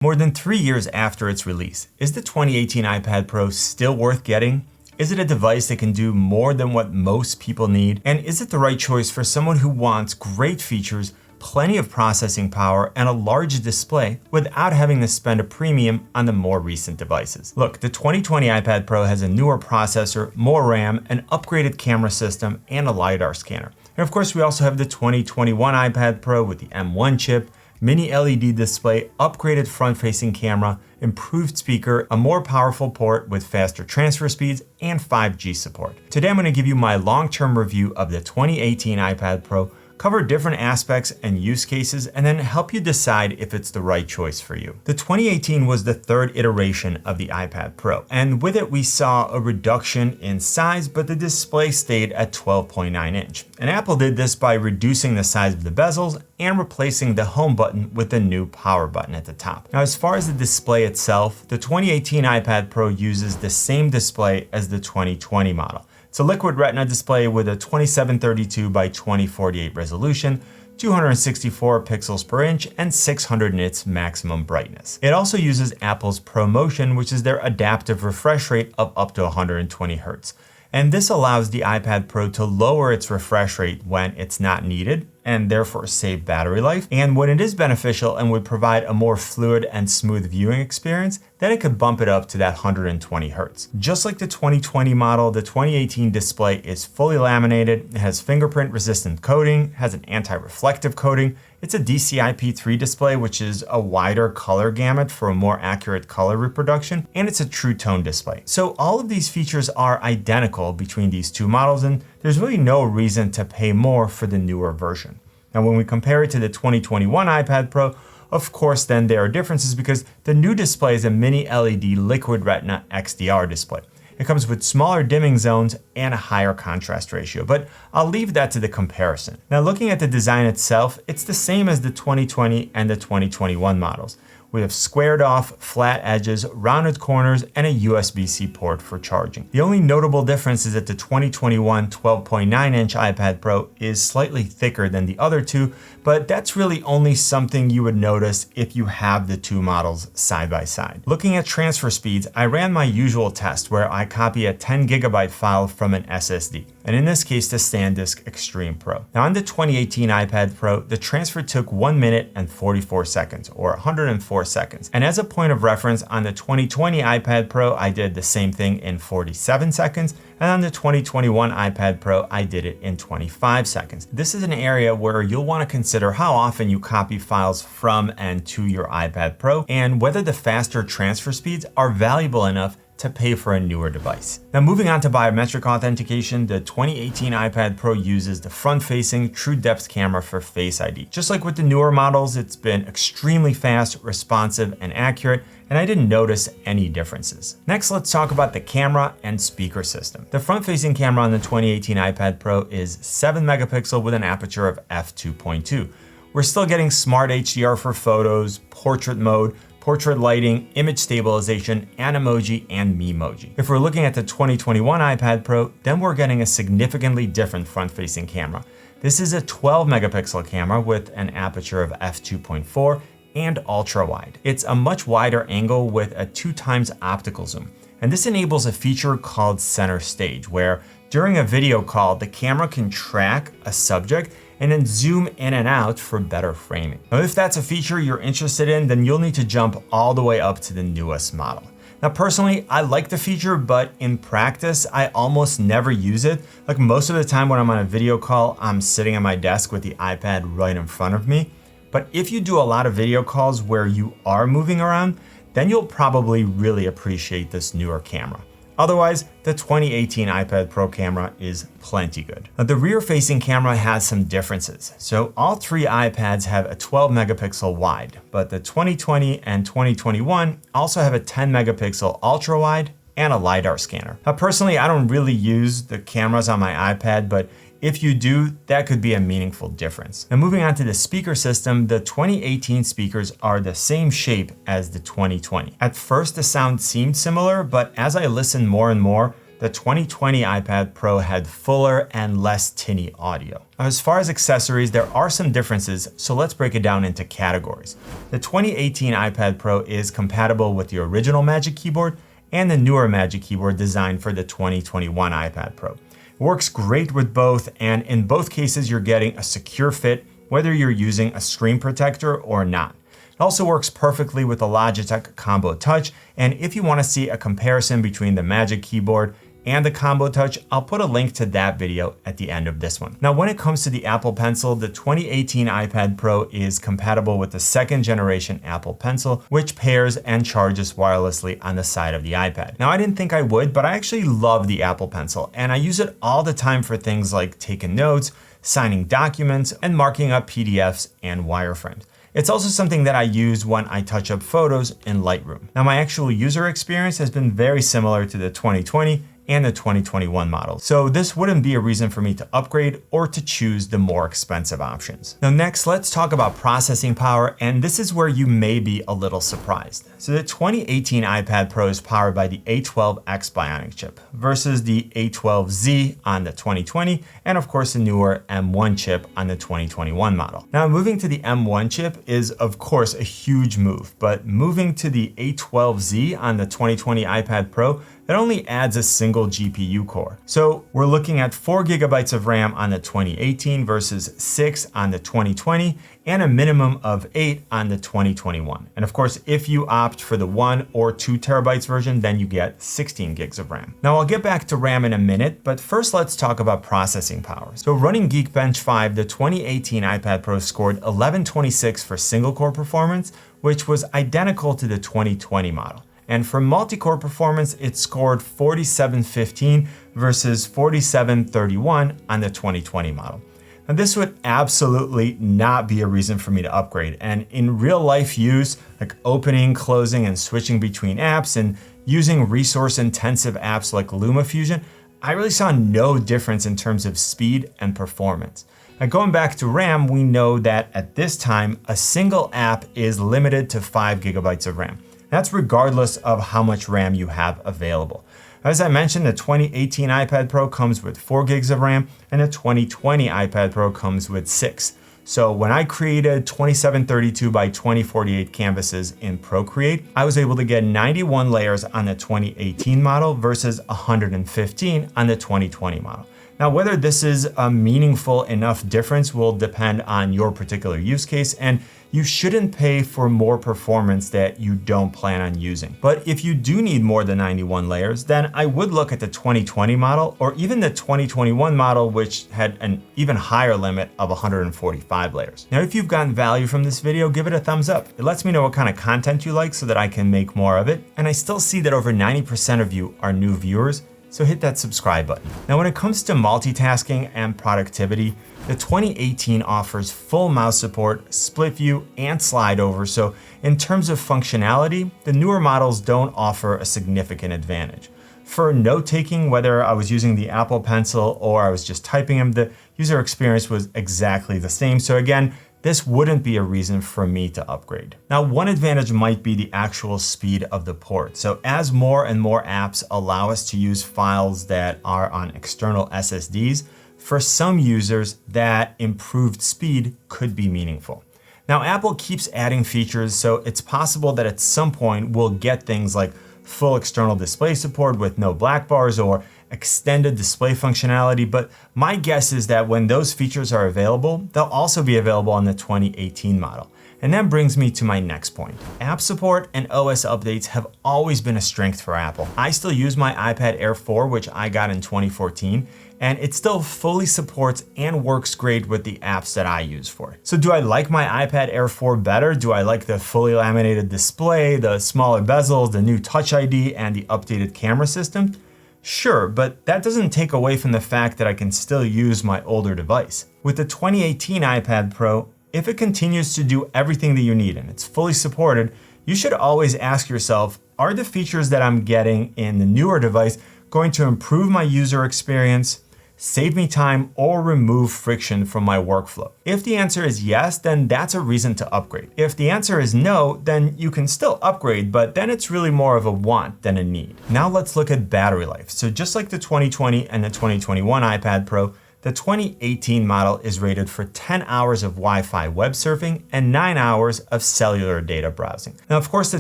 More than 3 years after its release, is the 2018 iPad Pro still worth getting? Is it a device that can do more than what most people need? And is it the right choice for someone who wants great features, plenty of processing power, and a large display without having to spend a premium on the more recent devices? Look, the 2020 iPad Pro has a newer processor, more RAM, an upgraded camera system, and a LiDAR scanner. And of course, we also have the 2021 iPad Pro with the M1 chip, mini LED display, upgraded front-facing camera, improved speaker, a more powerful port with faster transfer speeds, and 5G support. Today I'm going to give you my long-term review of the 2018 iPad Pro, cover different aspects and use cases, and then help you decide if it's the right choice for you. The 2018 was the third iteration of the iPad Pro, and with it we saw a reduction in size, but the display stayed at 12.9 inch. And Apple did this by reducing the size of the bezels and replacing the home button with the new power button at the top. Now, as far as the display itself, the 2018 iPad Pro uses the same display as the 2020 model. It's a Liquid Retina display with a 2732 by 2048 resolution, 264 pixels per inch, and 600 nits maximum brightness. It also uses Apple's ProMotion, which is their adaptive refresh rate of up to 120 Hz. And this allows the iPad Pro to lower its refresh rate when it's not needed, and therefore save battery life. And when it is beneficial and would provide a more fluid and smooth viewing experience, then it could bump it up to that 120 Hz. Just like the 2020 model, the 2018 display is fully laminated, it has fingerprint resistant coating, has an anti-reflective coating, it's a DCI-P3 display, which is a wider color gamut for a more accurate color reproduction, and it's a true tone display. So all of these features are identical between these two models, and there's really no reason to pay more for the newer version. Now, when we compare it to the 2021 iPad Pro, of course, then there are differences because the new display is a mini LED Liquid Retina XDR display. It comes with smaller dimming zones and a higher contrast ratio, but I'll leave that to the comparison. Now, looking at the design itself, it's the same as the 2020 and the 2021 models. We have squared off, flat edges, rounded corners, and a USB-C port for charging. The only notable difference is that the 2021 12.9-inch iPad Pro is slightly thicker than the other two, but that's really only something you would notice if you have the two models side by side. Looking at transfer speeds, I ran my usual test where I copy a 10 GB file from an SSD, and in this case the SanDisk Extreme Pro. Now, on the 2018 iPad Pro, the transfer took 1 minute and 44 seconds, or 104 seconds. And as a point of reference, on the 2020 iPad Pro, I did the same thing in 47 seconds, and on the 2021 iPad Pro, I did it in 25 seconds. This is an area where you'll want to consider how often you copy files from and to your iPad Pro, and whether the faster transfer speeds are valuable enough to pay for a newer device. Now, moving on to biometric authentication, the 2018 iPad Pro uses the front-facing True Depth camera for Face ID. Just like with the newer models, it's been extremely fast, responsive, and accurate, and I didn't notice any differences. Next, let's talk about the camera and speaker system. The front-facing camera on the 2018 iPad Pro is 7 megapixel with an aperture of f2.2. We're still getting smart HDR for photos, portrait mode, portrait lighting, image stabilization, Animoji, and Memoji. If we're looking at the 2021 iPad Pro, then we're getting a significantly different front-facing camera. This is a 12 megapixel camera with an aperture of f2.4 and ultra wide. It's a much wider angle with a 2x optical zoom. And this enables a feature called center stage, where during a video call, the camera can track a subject and then zoom in and out for better framing. Now, if that's a feature you're interested in, then you'll need to jump all the way up to the newest model. Now, personally, I like the feature, but in practice, I almost never use it. Like most of the time when I'm on a video call, I'm sitting at my desk with the iPad right in front of me. But if you do a lot of video calls where you are moving around, then you'll probably really appreciate this newer camera. Otherwise, the 2018 iPad Pro camera is plenty good. Now, the rear-facing camera has some differences. So all three iPads have a 12 megapixel wide, but the 2020 and 2021 also have a 10 megapixel ultra wide and a LiDAR scanner. Now, personally, I don't really use the cameras on my iPad, but if you do, that could be a meaningful difference. Now, moving on to the speaker system, the 2018 speakers are the same shape as the 2020. At first, the sound seemed similar, but as I listened more and more, the 2020 iPad Pro had fuller and less tinny audio. Now, as far as accessories, there are some differences, so let's break it down into categories. The 2018 iPad Pro is compatible with the original Magic Keyboard and the newer Magic Keyboard designed for the 2021 iPad Pro. It works great with both, and in both cases you're getting a secure fit whether you're using a screen protector or not. It also works perfectly with the Logitech Combo Touch, and if you want to see a comparison between the Magic Keyboard and the Combo Touch, I'll put a link to that video at the end of this one. Now, when it comes to the Apple Pencil, the 2018 iPad Pro is compatible with the second generation Apple Pencil, which pairs and charges wirelessly on the side of the iPad. Now, I didn't think I would, but I actually love the Apple Pencil, and I use it all the time for things like taking notes, signing documents, and marking up PDFs and wireframes. It's also something that I use when I touch up photos in Lightroom. Now, my actual user experience has been very similar to the 2020 and the 2021 models, so this wouldn't be a reason for me to upgrade or to choose the more expensive options. Now next, let's talk about processing power, and this is where you may be a little surprised. So the 2018 iPad Pro is powered by the A12X Bionic chip versus the A12Z on the 2020, and of course the newer M1 chip on the 2021 model. Now, moving to the M1 chip is of course a huge move, but moving to the A12Z on the 2020 iPad Pro, that only adds a single GPU core. So we're looking at 4 GB of RAM on the 2018 versus 6 on the 2020, and a minimum of 8 on the 2021. And of course, if you opt for the 1 or 2 TB version, then you get 16 gigs of RAM. Now I'll get back to RAM in a minute, but first let's talk about processing power. So running Geekbench 5, the 2018 iPad Pro scored 1126 for single core performance, which was identical to the 2020 model. And for multi-core performance, it scored 4715 versus 4731 on the 2020 model. Now, this would absolutely not be a reason for me to upgrade. And in real life use, like opening, closing, and switching between apps and using resource-intensive apps like LumaFusion, I really saw no difference in terms of speed and performance. Now, going back to RAM, we know that at this time, a single app is limited to 5 GB of RAM. That's regardless of how much RAM you have available. As I mentioned, the 2018 iPad Pro comes with 4 gigs of RAM, and the 2020 iPad Pro comes with 6. So when I created 2732 by 2048 canvases in Procreate, I was able to get 91 layers on the 2018 model versus 115 on the 2020 model. Now, whether this is a meaningful enough difference will depend on your particular use case, and you shouldn't pay for more performance that you don't plan on using. But if you do need more than 91 layers, then I would look at the 2020 model or even the 2021 model, which had an even higher limit of 145 layers. Now, if you've gotten value from this video, give it a thumbs up. It lets me know what kind of content you like so that I can make more of it. And I still see that over 90% of you are new viewers, so hit that subscribe button. Now, when it comes to multitasking and productivity, the 2018 offers full mouse support, split view, and slide over. So in terms of functionality, the newer models don't offer a significant advantage. For note-taking, whether I was using the Apple Pencil or I was just typing them, the user experience was exactly the same. So again, this wouldn't be a reason for me to upgrade. Now, one advantage might be the actual speed of the port. So as more and more apps allow us to use files that are on external SSDs, for some users, that improved speed could be meaningful. Now, Apple keeps adding features, so it's possible that at some point we'll get things like full external display support with no black bars or extended display functionality, but my guess is that when those features are available, they'll also be available on the 2018 model. And that brings me to my next point. App support and OS updates have always been a strength for Apple. I still use my iPad Air 4, which I got in 2014, and it still fully supports and works great with the apps that I use for it. So do I like my iPad Air 4 better? Do I like the fully laminated display, the smaller bezels, the new Touch ID, and the updated camera system? Sure, but that doesn't take away from the fact that I can still use my older device. With the 2018 iPad Pro, if it continues to do everything that you need and it's fully supported, you should always ask yourself, are the features that I'm getting in the newer device going to improve my user experience, save me time, or remove friction from my workflow? If the answer is yes, then that's a reason to upgrade. If the answer is no, then you can still upgrade, but then it's really more of a want than a need. Now let's look at battery life. So just like the 2020 and the 2021 iPad Pro, the 2018 model is rated for 10 hours of Wi-Fi web surfing and 9 hours of cellular data browsing. Now, of course, the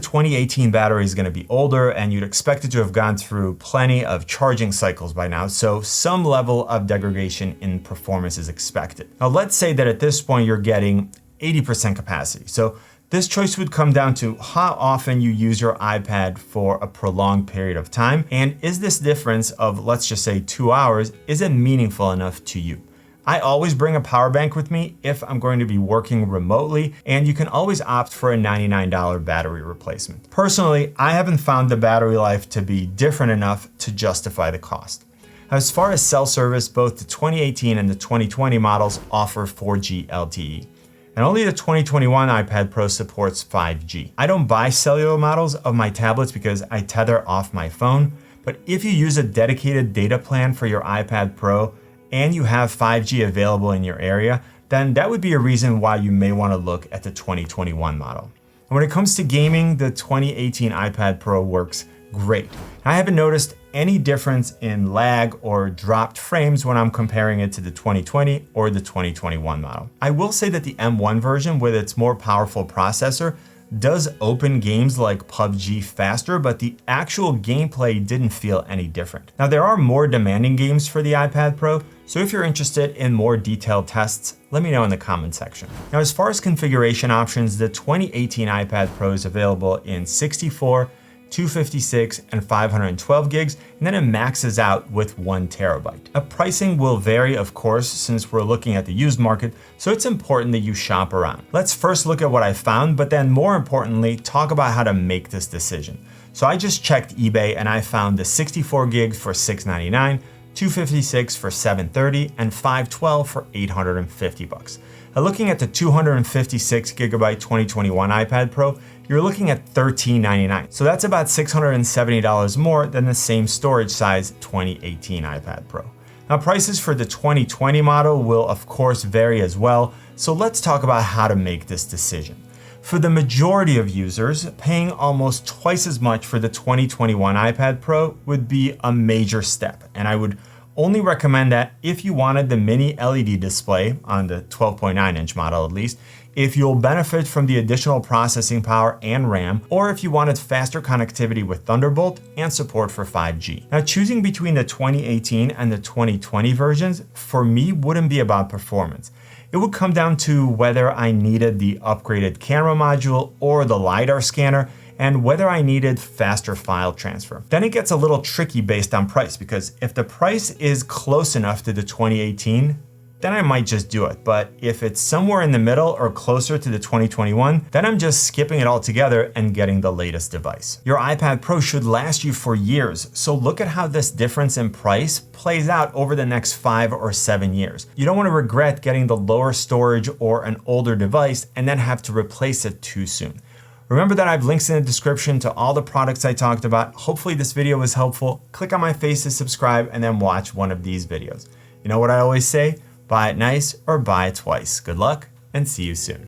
2018 battery is going to be older and you'd expect it to have gone through plenty of charging cycles by now, so some level of degradation in performance is expected. Now, let's say that at this point you're getting 80% capacity. So this choice would come down to how often you use your iPad for a prolonged period of time, and is this difference of, let's just say, 2 hours, is it meaningful enough to you? I always bring a power bank with me if I'm going to be working remotely, and you can always opt for a $99 battery replacement. Personally, I haven't found the battery life to be different enough to justify the cost. As far as cell service, both the 2018 and the 2020 models offer 4G LTE. And only the 2021 iPad Pro supports 5G. I don't buy cellular models of my tablets because I tether off my phone, but if you use a dedicated data plan for your iPad Pro and you have 5G available in your area, then that would be a reason why you may want to look at the 2021 model. And when it comes to gaming, the 2018 iPad Pro works great. I haven't noticed any difference in lag or dropped frames when I'm comparing it to the 2020 or the 2021 model. I will say that the M1 version with its more powerful processor does open games like PUBG faster, but the actual gameplay didn't feel any different. Now, there are more demanding games for the iPad Pro, so if you're interested in more detailed tests, let me know in the comment section. Now, as far as configuration options, the 2018 iPad Pro is available in 64, 256, and 512 gigs, and then it maxes out with 1 terabyte. Now, pricing will vary, of course, since we're looking at the used market, so it's important that you shop around. Let's first look at what I found, but then more importantly, talk about how to make this decision. So I just checked eBay and I found the 64 gigs for $699, 256 for $730, and 512 for $850. Now, looking at the 256 gigabyte 2021 iPad Pro, you're looking at $1399. So that's about $670 more than the same storage size 2018 iPad Pro. Now, prices for the 2020 model will of course vary as well, so let's talk about how to make this decision. For the majority of users, paying almost twice as much for the 2021 iPad Pro would be a major step, and I would only recommend that if you wanted the mini LED display on the 12.9 inch model at least, if you'll benefit from the additional processing power and RAM, or if you wanted faster connectivity with Thunderbolt and support for 5G. Now, choosing between the 2018 and the 2020 versions for me wouldn't be about performance. It would come down to whether I needed the upgraded camera module or the LiDAR scanner, and whether I needed faster file transfer. Then it gets a little tricky based on price, because if the price is close enough to the 2018, then I might just do it. But if it's somewhere in the middle or closer to the 2021, then I'm just skipping it altogether and getting the latest device. Your iPad Pro should last you for years, so look at how this difference in price plays out over the next 5 or 7 years. You don't want to regret getting the lower storage or an older device and then have to replace it too soon. Remember that I have links in the description to all the products I talked about. Hopefully this video was helpful. Click on my face to subscribe and then watch one of these videos. You know what I always say? Buy it nice or buy it twice. Good luck and see you soon.